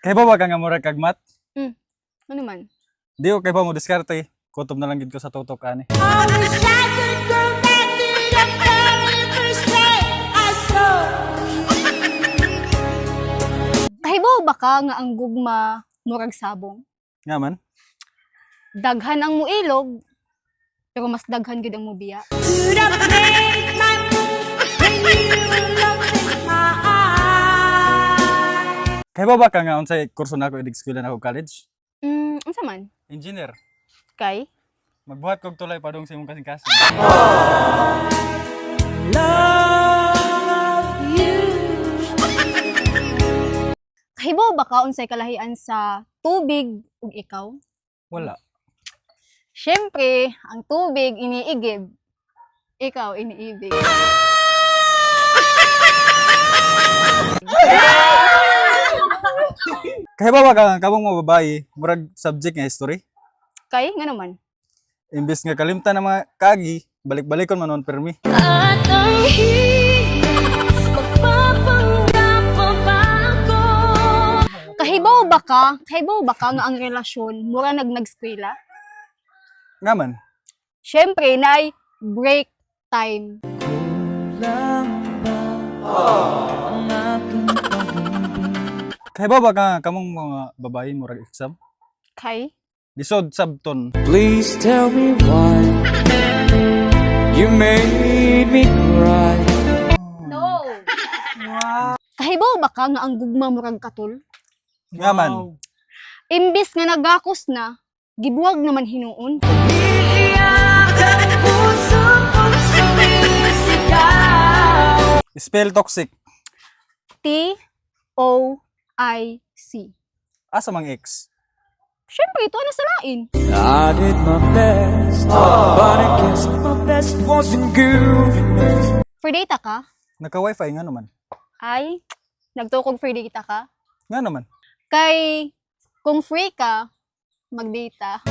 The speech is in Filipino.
Kay ba wag ka nga murag kag mat? Ano man? Di o kay ba mo diskarte? Kutob na lang gid ko sa tutok ani. Kahibaw ba ka nga ang gugma murag sabong? Nga man. Daghan ang muilog, pero mas daghan gid ang mubiya. Kay ba ka nga unsay kurso nako eskwela nako college? Unsa man? Engineer. Kay? Magbuhat kog tulay padung sa imong kasing-kasing. Kahibaw ba ka unsay kalahian sa tubig ug ikaw? Wala. Syempre, ang tubig iniigib. Ikaw iniibig. Kay ba ka nga kamong mga babae murag subject nga history? Kay nga naman. Imbes nga kalimtan ng mga kagi, balik-balikon man on permi. At ang hirap, magpapanggap pa ba ako? Kahibaw ba ka nga ang relasyon mura nag-eskwela? Nga man. Syempre, nay break time. Kay ba ka nga kamong mga babae murag exam? Kay? Lisod sabton. Please tell me why you made me cry. No. Kahibaw ba ka nga ang gugma murag katul? Nga man. Imbis nga nagakos na, gibuwag naman hinuon. Spell toxic. T-O-I-C. Asa mang X? Syempre, ito na sa lain. I did my best, but I guess my best wasn't good enough. Free data ka? Naka-wifi nga naman. Ay, nagtukog free data ka? Nga naman. Kay, kung free ka, mag-data.